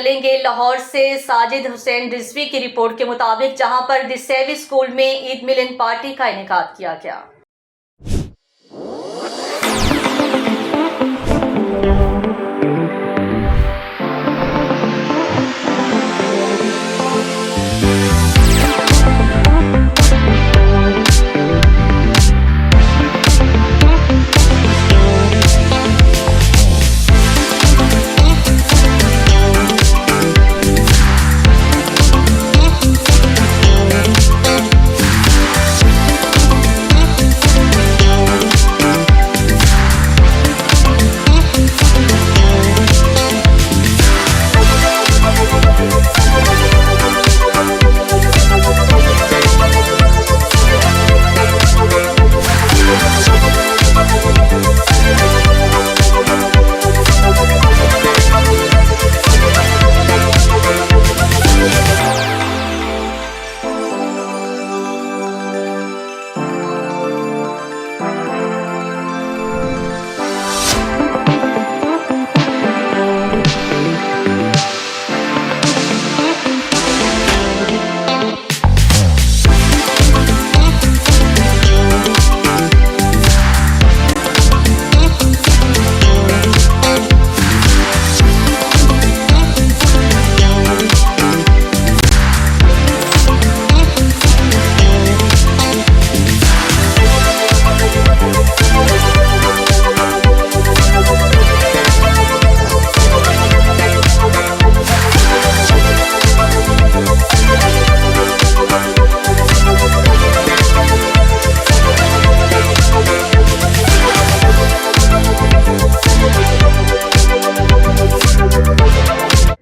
लेंगे लाहौर से साजिद हुसैन रिजवी की रिपोर्ट के मुताबिक, जहां पर द सेवी स्कूल में ईद मिलन पार्टी का इनेकाद किया गया।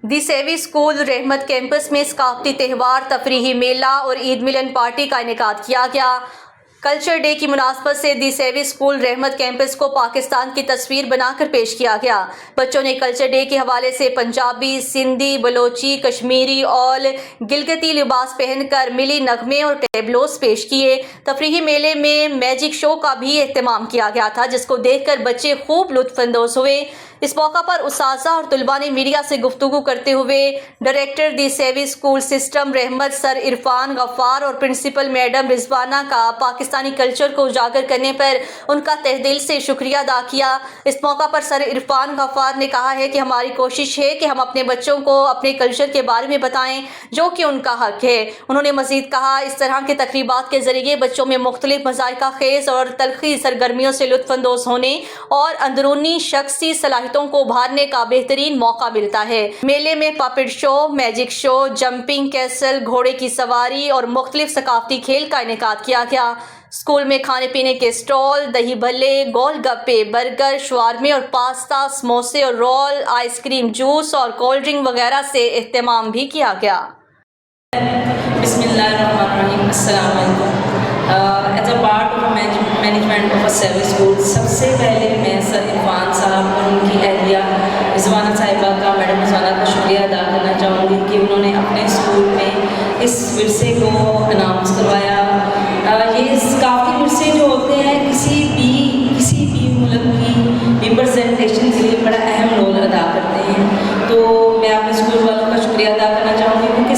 द सेवी स्कूल रहमत कैंपस में सकाफती त्यौहार, तफरीही मेला और ईद मिलन पार्टी का इनेकाद किया गया। कल्चर डे की मुनासबत से द सेवी स्कूल रहमत कैंपस को पाकिस्तान की तस्वीर बनाकर पेश किया गया। बच्चों ने कल्चर डे के हवाले से पंजाबी, सिंधी, बलोची, कश्मीरी और गिलगिती लिबास पहनकर मिली नगमे और टेबलोस पेश किए। तफरीही मेले में मैजिक शो का भी एहतमाम किया गया था, जिसको देखकर बच्चे खूब लुत्फानंदोज हुए। इस मौका पर उस्ताज़ा और तुलबा ने मीडिया से गुफ्तगू करते हुए डायरेक्टर द सेवी स्कूल सिस्टम रहमत सर इरफान गफ्फार और प्रिंसिपल मैडम रिजवाना का पाकिस्तानी कल्चर को उजागर करने पर उनका तहदिल से शुक्रिया अदा किया। इस मौका पर सर इरफान गफ्फार ने कहा है कि हमारी कोशिश है कि हम अपने बच्चों को अपने कल्चर के बारे में बताएं, जो कि उनका हक है। उन्होंने मजीद कहा, इस तरह के तकरीबात के जरिए बच्चों में मुख्तलिफ मज़ाइका खेज और तलखी सरगर्मियों से लुत्फानंदोज होने और अंदरूनी शख्सी सलाहियतों को उभारने का बेहतरीन मौका मिलता है। मेले में puppet show, magic show, jumping castle, घोड़े की सवारी और मुख्तलिफ सकाफती खेल का इनेकाद किया गया। स्कूल में खाने पीने के स्टॉल, दही भल्ले, गोलगप्पे, बर्गर, शवारमे और पास्ता, समोसे और रोल, आइसक्रीम, जूस और कोल्ड ड्रिंक वगैरह से एहतमाम भी किया गया। बिस्मिल्लाहिर्रहमानिर्रहीम, अस्सलाम वालेकुम। As a part of management of a सेवी स्कूल, सबसे पहले मैं सर इरफान साहब और उनकी अहलिया रिजवाना साहिबा का, मैडम रिजवाना का शुक्रिया अदा करना चाहूँगी कि उन्होंने अपने स्कूल में इस विरसे को अनाउंस करवाया। ये काफ़ी विरसे जो होते हैं किसी भी मुल्क की रिप्रेजेंटेशन के लिए बड़ा अहम रोल अदा करते हैं। तो मैं अपने स्कूल वालों का शुक्रिया अदा करना चाहूँगी, क्योंकि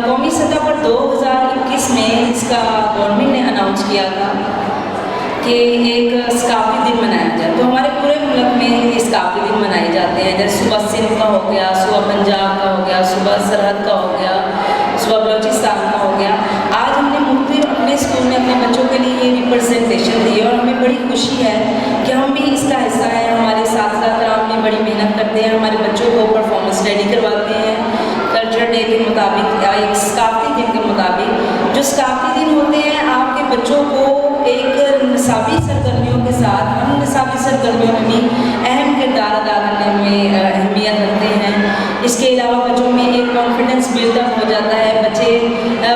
कौमी सतह पर 2021 में इसका गवर्नमेंट ने अनाउंस किया था कि एक सकाफती दिन मनाया जाए। तो हमारे पूरे मुल्क में ये सकाफती दिन मनाए जाते हैं, जैसे सुबह सिंध का हो गया, सुबह पंजाब का हो गया, सुबह सरहद का हो गया, सुबह बलोचिस्तान का हो गया। आज हमने मुख्तलिफ अपने स्कूल में अपने बच्चों के लिए ये रिप्रेजेंटेशन दी और हमें बड़ी खुशी है कि हम भी इसका हिस्सा हैं। हमारे साथ हम भी बड़ी मेहनत करते हैं, हमारे बच्चों को परफॉर्मेंस रेडी करवाते हैं कल्चर डे के मुताबिक या एक सकाफती दिन के मुताबिक। जो सकाफती दिन होते हैं, आपके बच्चों को एक निसाबी सरगर्मियों के साथ हम निसाबी सरगर्मियों में भी अहम किरदार अदा करने में अहमियत रखते हैं। इसके अलावा बच्चों में एक कॉन्फिडेंस बिल्डअप हो जाता है।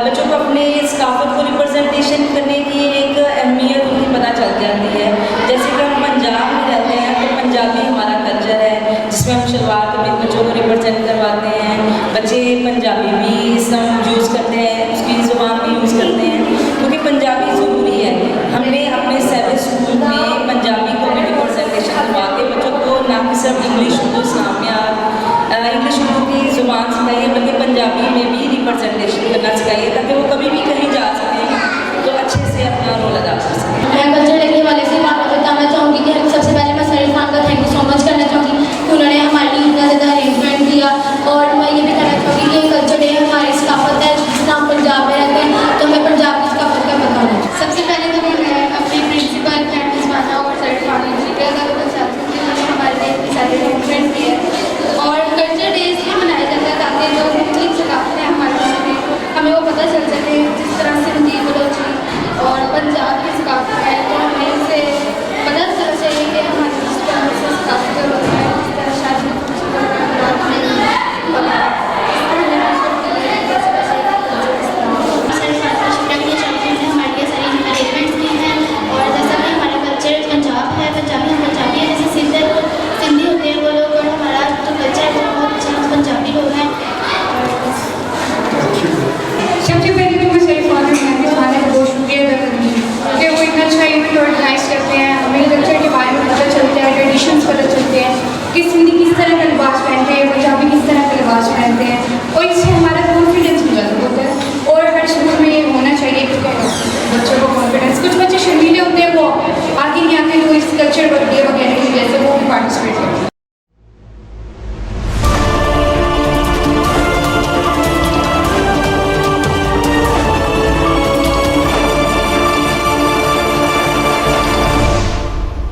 बच्चों को अपने सकाफत को रिप्रेजेंटेशन करने की एक अहमियत उन्हें पता चल जाती है। जैसे कि हम पंजाब में रहते हैं तो पंजाबी हमारा कल्चर है, जिसमें हम शलवार कमीज बच्चों को रिप्रेजेंट करवाते हैं। बच्चे पंजाबी भी यूज़ करते हैं, उसकी ज़ुबान भी यूज़ करते हैं, क्योंकि पंजाबी ज़रूरी है। हमने अपने सेवी स्कूल में पंजाबी को भी रिप्रेजेंटेशन करवा के बच्चों को ना कि सिर्फ इंग्लिश उर्दू इस्लामियात इंग्लिश पंजाबी में भी रिप्रेजेंटेशन करना सिखाइए ताकि वो कभी भी कहीं जा सकें तो अच्छे से अपना रोल अदा कर सकें। मैं कल्चर डे के वाले से बात बताना चाहूँगी कि सबसे पहले मैं सर इरफान का थैंक यू सो मच करना चाहूँगी कि उन्होंने हमारे लिए इतना ज़्यादा अरेंजमेंट दिया। और मैं ये भी कहना चाहूँगी कि कल्चर डे हमारी सकाफत है, जिससे हम पंजाब में रहते हैं तो हमें पंजाब की सकाफत का पता होना चाहिए। सबसे पहले तो मैं अपने प्रिंसिपल मैम रिजवाना और सर इरफान जी का धन्यवाद चाहती हूँ कि उन्होंने हमारे लिए इतनी सारी अरेंजमेंट दी है। और कल्चर डे इसलिए मनाया जाता है ताकि जो मुख्तलिफ सकाफतें हमारे हमें वो पता चल सके, जिस तरह सिंधी, बलोची और पंजाब की सकाफत है तो हमें इससे पता चलना चाहिए कि हमारी जिस तरह से सकाफतें होती हैं, जिस तरह शादी सबसे पहले तो मैं सही फादर मैम रिजवाना का बहुत शुक्रिया अदा करूँगी कि वो इतना अच्छा इवेंट ऑर्गेनाइज करते हैं, हमें कल्चर के बारे में पता चलता है, ट्रेडिशंस पता चलते हैं कि सिंधी किस तरह का लिबास पहनते हैं, पंजाबी किस तरह का लिबास पहनते हैं और इससे हमारा कॉन्फिडेंस ज़्यादा होता है। और हर स्कूल में ये होना चाहिए क्योंकि बच्चों को कॉन्फिडेंस, कुछ बच्चे शर्मीले होते हैं, वो आगे नहीं आते, वो इस कल्चर डे वगैरह